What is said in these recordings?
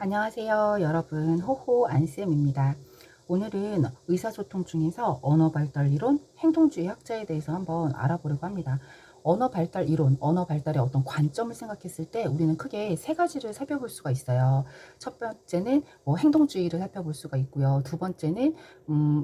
안녕하세요, 여러분. 호호 안쌤입니다. 오늘은 의사소통 중에서 언어 발달 이론, 행동주의 학자에 대해서 한번 알아보려고 합니다. 언어 발달 이론, 언어 발달의 어떤 관점을 생각했을 때 우리는 크게 세 가지를 살펴볼 수가 있어요. 첫 번째는 행동주의를 살펴볼 수가 있고요. 두 번째는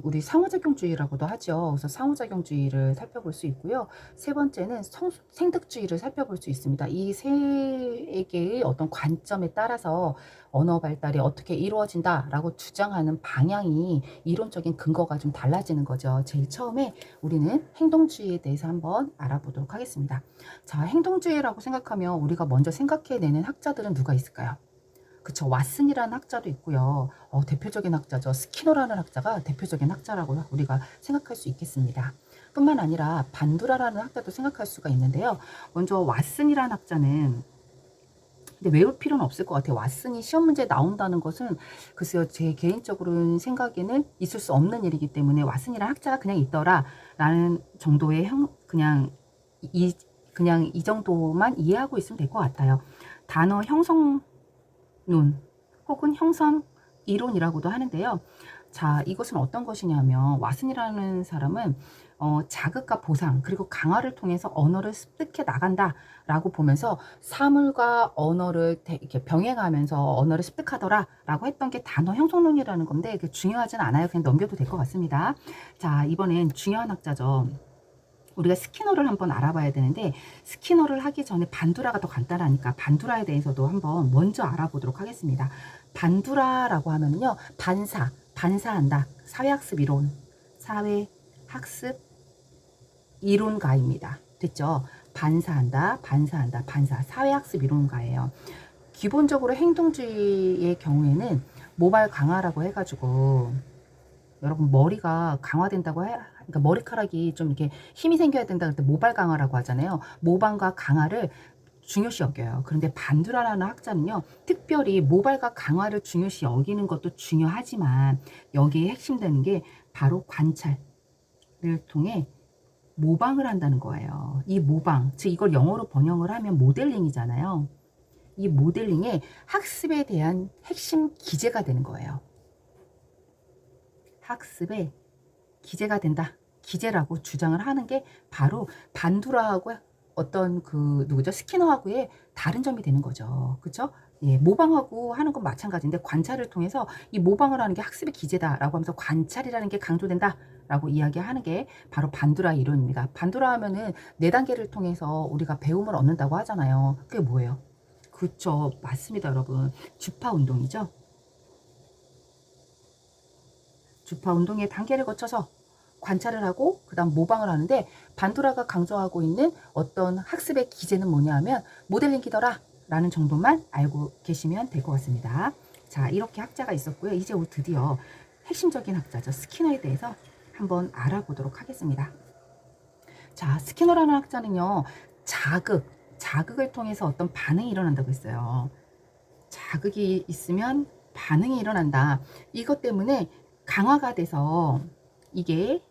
우리 상호작용주의라고도 하죠. 그래서 상호작용주의를 살펴볼 수 있고요. 세 번째는 생득주의를 살펴볼 수 있습니다. 이 세 개의 어떤 관점에 따라서 언어 발달이 어떻게 이루어진다라고 주장하는 방향이 이론적인 근거가 좀 달라지는 거죠. 제일 처음에 우리는 행동주의에 대해서 한번 알아보도록 하겠습니다. 자, 행동주의라고 생각하면 우리가 먼저 생각해내는 학자들은 누가 있을까요? 그쵸, 왓슨이라는 학자도 있고요. 대표적인 학자죠. 스키너라는 학자가 대표적인 학자라고 우리가 생각할 수 있겠습니다. 뿐만 아니라 반두라라는 학자도 생각할 수가 있는데요. 먼저 왓슨이라는 학자는 근데 외울 필요는 없을 것 같아요. 왓슨이 시험 문제에 나온다는 것은 글쎄요, 제 개인적으로는 생각에는 있을 수 없는 일이기 때문에 왓슨이라는 학자가 그냥 있더라라는 정도의 이 그냥 이 정도만 이해하고 있으면 될 것 같아요. 단어 형성론 혹은 형성 이론이라고도 하는데요. 자, 이것은 어떤 것이냐면 왓슨이라는 사람은 자극과 보상 그리고 강화를 통해서 언어를 습득해 나간다 라고 보면서 사물과 언어를 이렇게 병행하면서 언어를 습득하더라 라고 했던 게 단어 형성론이라는 건데 중요하진 않아요. 그냥 넘겨도 될 것 같습니다. 자, 이번엔 중요한 학자죠. 우리가 스키너를 한번 알아봐야 되는데 스키너를 하기 전에 반두라가 더 간단하니까 반두라에 대해서도 한번 먼저 알아보도록 하겠습니다. 반두라라고 하면요, 반사한다, 사회학습 이론, 사회학습 이론가입니다. 됐죠? 반사한다, 반사, 사회학습 이론가예요. 기본적으로 행동주의의 경우에는 모발 강화라고 해가지고 여러분 머리가 강화된다고 그러니까 머리카락이 좀 이렇게 힘이 생겨야 된다 그럴 때 모발 강화라고 하잖아요. 모방과 강화를 중요시 여겨요. 그런데 반두라라는 학자는요, 특별히 모발과 강화를 중요시 여기는 것도 중요하지만 여기에 핵심되는 게 바로 관찰을 통해 모방을 한다는 거예요. 이 모방, 즉 이걸 영어로 번역을 하면 모델링이잖아요. 이 모델링의 학습에 대한 핵심 기제가 되는 거예요. 학습의 기재가 된다. 기재라고 주장을 하는 게 바로 반두라하고 어떤 누구죠? 스키너하고의 다른 점이 되는 거죠. 그쵸? 예, 모방하고 하는 건 마찬가지인데 관찰을 통해서 이 모방을 하는 게 학습의 기재다라고 하면서 관찰이라는 게 강조된다. 라고 이야기하는 게 바로 반두라 이론입니다. 반두라 하면은 네 단계를 통해서 우리가 배움을 얻는다고 하잖아요. 그게 뭐예요? 그쵸, 맞습니다, 여러분. 주파 운동이죠. 주파 운동의 단계를 거쳐서 관찰을 하고 그 다음 모방을 하는데 반도라가 강조하고 있는 어떤 학습의 기제는 뭐냐 하면 모델링기더라 라는 정도만 알고 계시면 될 것 같습니다. 자, 이렇게 학자가 있었고요. 이제 우리 드디어 핵심적인 학자죠. 스키너에 대해서 한번 알아보도록 하겠습니다. 자, 스키너라는 학자는요, 자극을 통해서 어떤 반응이 일어난다고 했어요. 자극이 있으면 반응이 일어난다. 이것 때문에 강화가 돼서 이게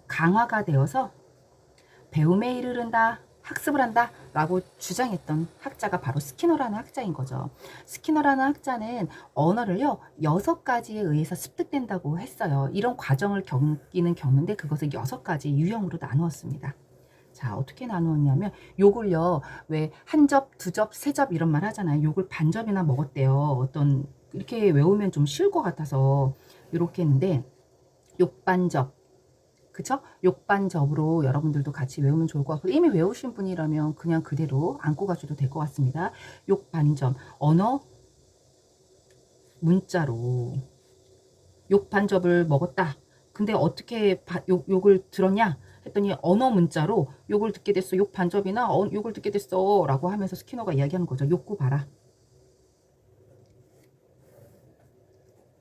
강화가 되어서 배움에 이르른다, 학습을 한다 라고 주장했던 학자가 바로 스키너라는 학자인 거죠. 스키너라는 학자는 언어를요 6가지에 의해서 습득된다고 했어요. 이런 과정을 겪는데 그것을 6가지 유형으로 나누었습니다. 자, 어떻게 나누었냐면 욕을요, 왜 한 접, 두 접, 세 접 이런 말 하잖아요. 욕을 반 접이나 먹었대요. 어떤 이렇게 외우면 좀 쉬울 것 같아서 이렇게 했는데 욕 반 접, 그쵸? 욕반접으로 여러분들도 같이 외우면 좋을 것 같고 이미 외우신 분이라면 그냥 그대로 안고 가셔도 될 것 같습니다. 욕반접, 언어 문자로 욕반접을 먹었다. 근데 어떻게 욕을 들었냐 했더니 언어 문자로 욕을 듣게 됐어. 욕반접이나 욕을 듣게 됐어 라고 하면서 스키너가 이야기하는 거죠. 욕구 봐라.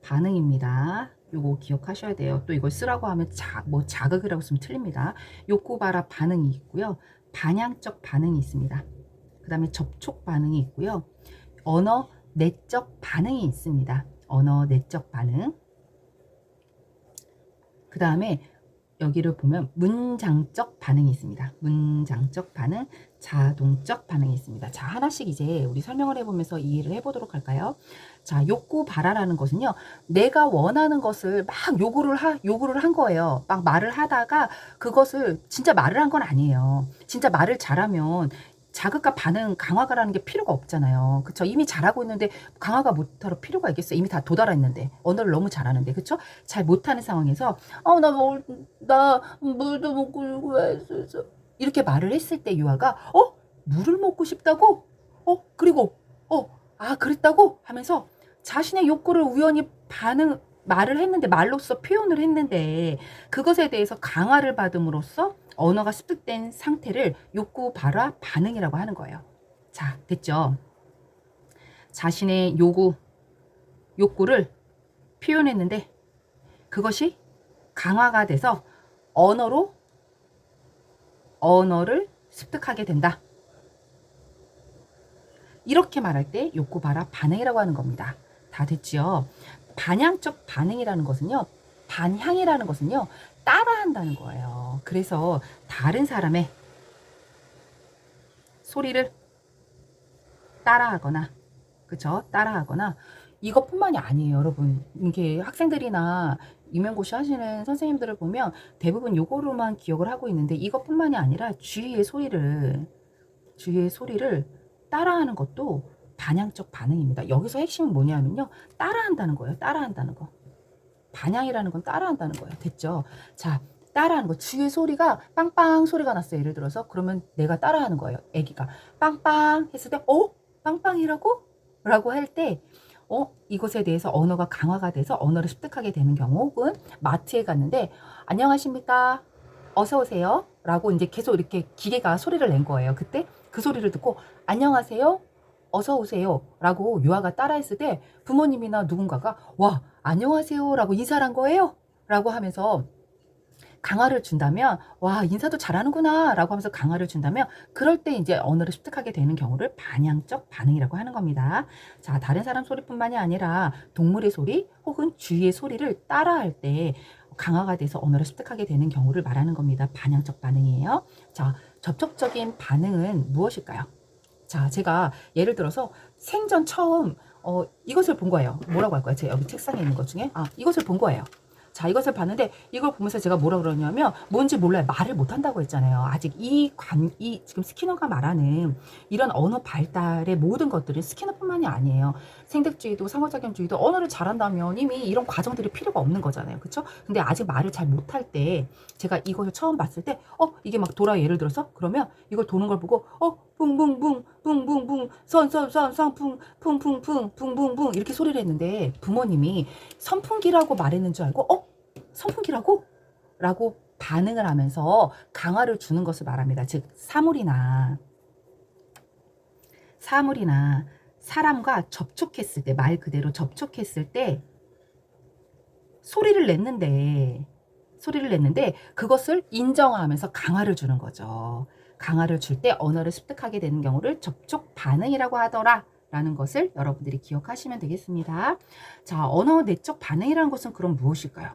반응입니다. 요거 기억하셔야 돼요. 또 이걸 쓰라고 하면 자극이라고 쓰면 틀립니다. 욕구 봐라 반응이 있고요. 반향적 반응이 있습니다. 그 다음에 접촉 반응이 있고요. 언어 내적 반응이 있습니다. 언어 내적 반응. 그 다음에 여기를 보면 문장적 반응이 있습니다. 문장적 반응, 자동적 반응이 있습니다. 자, 하나씩 이제 우리 설명을 해보면서 이해를 해보도록 할까요? 자, 욕구 발화라는 것은요, 내가 원하는 것을 막 요구를 한 거예요. 막 말을 하다가 그것을 진짜 말을 한 건 아니에요. 진짜 말을 잘하면 자극과 반응 강화가라는 게 필요가 없잖아요. 그쵸? 이미 잘하고 있는데 강화가 못할 필요가 있겠어요. 이미 다 도달했는데. 언어를 너무 잘하는데. 그쵸? 잘 못하는 상황에서 나 물도 먹고 싶고 했어. 이렇게 말을 했을 때 유아가 물을 먹고 싶다고? 그리고 그랬다고? 하면서 자신의 욕구를 우연히 말을 했는데 말로써 표현을 했는데 그것에 대해서 강화를 받음으로써 언어가 습득된 상태를 욕구 발화 반응이라고 하는 거예요. 자, 됐죠? 자신의 욕구를 표현했는데 그것이 강화가 돼서 언어를 습득하게 된다. 이렇게 말할 때 욕구 발화 반응이라고 하는 겁니다. 다 됐죠? 반향적 반응이라는 것은요. 반향이라는 것은요. 따라한다는 거예요. 그래서 다른 사람의 소리를 따라하거나, 그쵸? 따라하거나, 이것뿐만이 아니에요, 여러분. 이게 학생들이나 임용고시 하시는 선생님들을 보면 대부분 요거로만 기억을 하고 있는데 이것뿐만이 아니라 주위의 소리를 따라하는 것도 반향적 반응입니다. 여기서 핵심은 뭐냐면요. 따라한다는 거예요. 따라한다는 거. 반향이라는 건 따라한다는 거예요. 됐죠? 자, 따라하는 거. 주위의 소리가 빵빵 소리가 났어요. 예를 들어서 그러면 내가 따라하는 거예요. 애기가 빵빵 했을 때 빵빵이라고? 라고 할 때 이것에 대해서 언어가 강화가 돼서 언어를 습득하게 되는 경우 혹은 마트에 갔는데 안녕하십니까? 어서 오세요. 라고 이제 계속 이렇게 기계가 소리를 낸 거예요. 그때 그 소리를 듣고 안녕하세요. 어서 오세요. 라고 유아가 따라했을 때 부모님이나 누군가가 와, 안녕하세요. 라고 인사를 한 거예요. 라고 하면서 강화를 준다면 와, 인사도 잘하는구나 라고 하면서 강화를 준다면 그럴 때 이제 언어를 습득하게 되는 경우를 반향적 반응이라고 하는 겁니다. 자, 다른 사람 소리뿐만이 아니라 동물의 소리 혹은 주위의 소리를 따라할 때 강화가 돼서 언어를 습득하게 되는 경우를 말하는 겁니다. 반향적 반응이에요. 자, 접촉적인 반응은 무엇일까요? 자, 제가 예를 들어서 생전 처음 이것을 본 거예요. 뭐라고 할까요? 제가 여기 책상에 있는 것 중에 이것을 본 거예요. 자, 이것을 봤는데 이걸 보면서 제가 뭐라 그러냐면 뭔지 몰라요. 말을 못 한다고 했잖아요. 아직 이 지금 스키너가 말하는 이런 언어 발달의 모든 것들은 스키너뿐만이 아니에요. 생득주의도 상호작용주의도 언어를 잘한다면 이미 이런 과정들이 필요가 없는 거잖아요. 그렇죠? 근데 아직 말을 잘 못할 때 제가 이것을 처음 봤을 때 이게 막 돌아요. 예를 들어서 그러면 이걸 도는 걸 보고 붕붕붕 붕붕붕 선선선선 붕붕붕 붕붕붕 이렇게 소리를 했는데 부모님이 선풍기라고 말했는 줄 알고 선풍기라고? 라고 반응을 하면서 강화를 주는 것을 말합니다. 즉 사물이나 사람과 접촉했을 때 말 그대로 접촉했을 때 소리를 냈는데 그것을 인정하면서 강화를 주는 거죠. 강화를 줄 때 언어를 습득하게 되는 경우를 접촉 반응이라고 하더라 라는 것을 여러분들이 기억하시면 되겠습니다. 자, 언어 내적 반응이라는 것은 그럼 무엇일까요?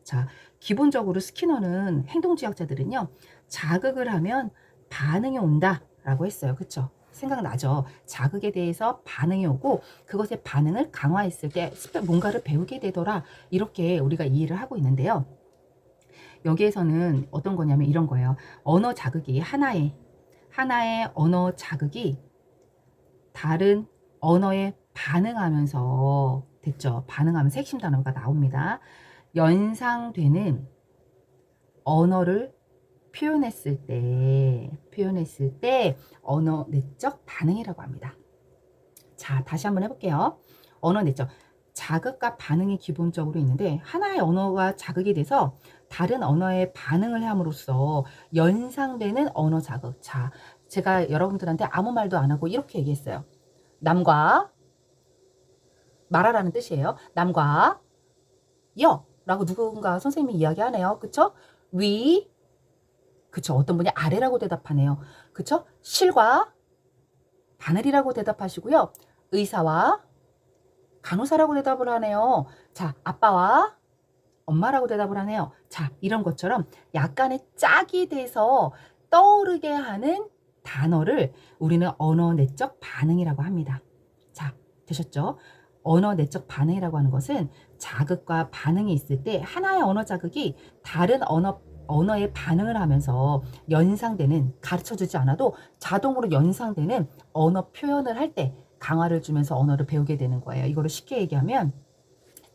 자, 기본적으로 스키너는 행동지학자들은요, 자극을 하면 반응이 온다 라고 했어요. 그쵸? 생각나죠? 자극에 대해서 반응이 오고 그것의 반응을 강화했을 때 뭔가를 배우게 되더라. 이렇게 우리가 이해를 하고 있는데요. 여기에서는 어떤 거냐면 이런 거예요. 언어 자극이 하나의 언어 자극이 다른 언어에 반응하면서 됐죠? 반응하면서 핵심 단어가 나옵니다. 연상되는 언어를 표현했을 때 언어 내적 반응이라고 합니다. 자, 다시 한번 해볼게요. 언어 내적. 자극과 반응이 기본적으로 있는데 하나의 언어가 자극이 돼서 다른 언어에 반응을 함으로써 연상되는 언어 자극. 자, 제가 여러분들한테 아무 말도 안 하고 이렇게 얘기했어요. 남과 말하라는 뜻이에요. 남과 여 라고 누군가 선생님이 이야기하네요. 그쵸? 위 그쵸? 어떤 분이 아래라고 대답하네요. 그쵸? 실과 바늘이라고 대답하시고요. 의사와 간호사라고 대답을 하네요. 자, 아빠와 여, 가 무슨 말이에요? 아빠와 여, 가 무슨 말이에요? 의사와 간호사라고 대답을 하네요. 그쵸? 실과 바늘이라고 대답하시고요. 의사와 간호사라고 대답을 하네요. 그쵸? 실과 바늘이라고 대답하시고요. 의사와 간호사라고 대답을 하네요. 자, 아빠와 여, 가 무슨 말이에요? 아빠와 여, 가 무슨 말이에요? 의사와 간호사라고 대답을 하네요. 그쵸? 실과 바늘이라고 대답하시고요. 의사와 간호사라고 대답을 하네요. 그쵸? 실과 바늘이라고 대답하시고요. 의사와 간호사라고 대답을 하네요. 자, 아빠와 엄마라고 대답을 하네요. 자, 이런 것처럼 약간의 짝이 돼서 떠오르게 하는 단어를 우리는 언어 내적 반응이라고 합니다. 자, 되셨죠? 언어 내적 반응이라고 하는 것은 자극과 반응이 있을 때 하나의 언어 자극이 다른 언어에 반응을 하면서 연상되는, 가르쳐 주지 않아도 자동으로 연상되는 언어 표현을 할 때 강화를 주면서 언어를 배우게 되는 거예요. 이거를 쉽게 얘기하면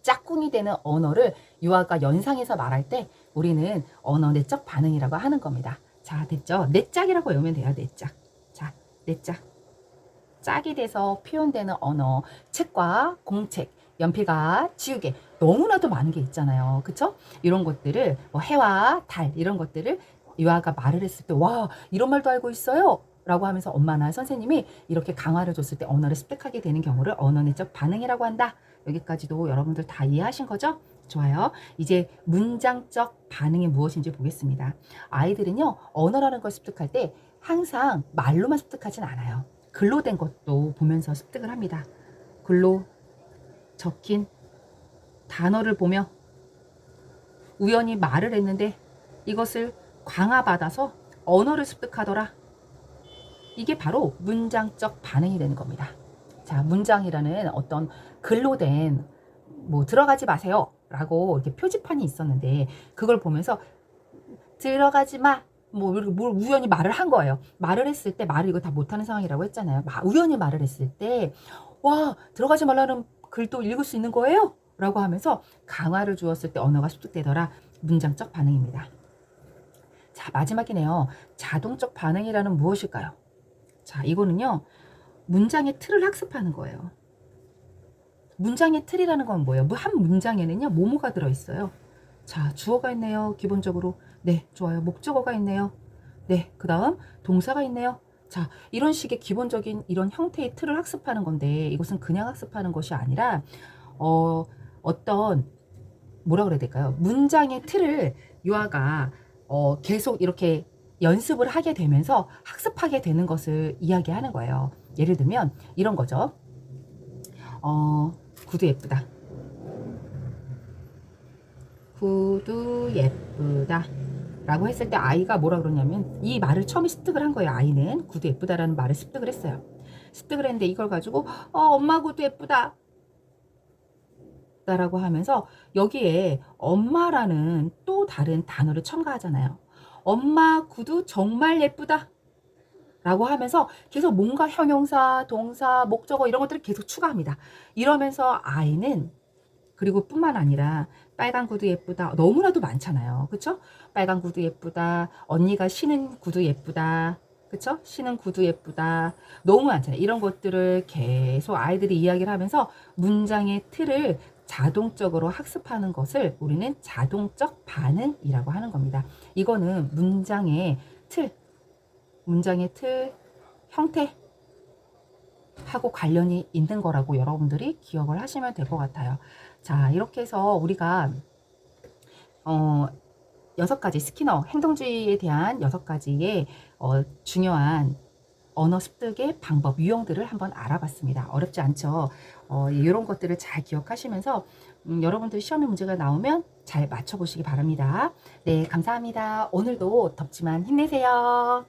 짝꿍이 되는 언어를 유아가 연상해서 말할 때 우리는 언어 내적 반응이라고 하는 겁니다. 자, 됐죠? 내짝이라고 외우면 돼요. 내짝. 자, 내짝. 짝이 돼서 표현되는 언어. 책과 공책, 연필과 지우개, 너무나도 많은 게 있잖아요. 그쵸? 이런 것들을 뭐 해와 달 이런 것들을 유아가 말을 했을 때 와, 이런 말도 알고 있어요? 라고 하면서 엄마나 선생님이 이렇게 강화를 줬을 때 언어를 습득하게 되는 경우를 언어 내적 반응이라고 한다. 여기까지도 여러분들 다 이해하신 거죠? 좋아요. 이제 문장적 반응이 무엇인지 보겠습니다. 아이들은요, 언어라는 걸 습득할 때 항상 말로만 습득하진 않아요. 글로 된 것도 보면서 습득을 합니다. 글로 적힌 단어를 보며 우연히 말을 했는데 이것을 강화받아서 언어를 습득하더라. 이게 바로 문장적 반응이 되는 겁니다. 자, 문장이라는 어떤 글로 된 뭐 들어가지 마세요 라고 이렇게 표지판이 있었는데 그걸 보면서 들어가지 마 뭐 뭘 우연히 말을 한 거예요. 말을 했을 때 말을 이거 다 못하는 상황이라고 했잖아요. 우연히 말을 했을 때 와, 들어가지 말라는 글도 읽을 수 있는 거예요? 라고 하면서 강화를 주었을 때 언어가 습득되더라. 문장적 반응입니다. 자, 마지막이네요. 자동적 반응이라는 무엇일까요? 자, 이거는요, 문장의 틀을 학습하는 거예요. 문장의 틀이라는 건 뭐예요? 한 문장에는요, 뭐뭐가 들어있어요. 자, 주어가 있네요. 기본적으로. 네, 좋아요. 목적어가 있네요. 네, 그 다음 동사가 있네요. 자, 이런 식의 기본적인 이런 형태의 틀을 학습하는 건데 이것은 그냥 학습하는 것이 아니라 어떤 뭐라 그래야 될까요? 문장의 틀을 유아가 계속 이렇게 연습을 하게 되면서 학습하게 되는 것을 이야기하는 거예요. 예를 들면 이런 거죠. 구두 예쁘다. 구두 예쁘다 라고 했을 때 아이가 뭐라 그러냐면 이 말을 처음에 습득을 한 거예요. 아이는 구두 예쁘다라는 말을 습득을 했어요. 습득을 했는데 이걸 가지고 엄마 구두 예쁘다 라고 하면서 여기에 엄마라는 또 다른 단어를 첨가하잖아요. 엄마 구두 정말 예쁘다 라고 하면서 계속 뭔가 형용사, 동사, 목적어 이런 것들을 계속 추가합니다. 이러면서 아이는 그리고 뿐만 아니라 빨간 구두 예쁘다 너무나도 많잖아요. 그쵸? 빨간 구두 예쁘다, 언니가 신은 구두 예쁘다, 그쵸? 신은 구두 예쁘다 너무 많잖아요. 이런 것들을 계속 아이들이 이야기를 하면서 문장의 틀을 자동적으로 학습하는 것을 우리는 자동적 반응이라고 하는 겁니다. 이거는 문장의 틀, 형태 하고 관련이 있는 거라고 여러분들이 기억을 하시면 될 것 같아요. 자, 이렇게 해서 우리가 6가지 스키너 행동주의에 대한 6가지의 중요한 언어 습득의 방법, 유형들을 한번 알아봤습니다. 어렵지 않죠? 이런 것들을 잘 기억하시면서 여러분들 시험에 문제가 나오면 잘 맞춰보시기 바랍니다. 네, 감사합니다. 오늘도 덥지만 힘내세요.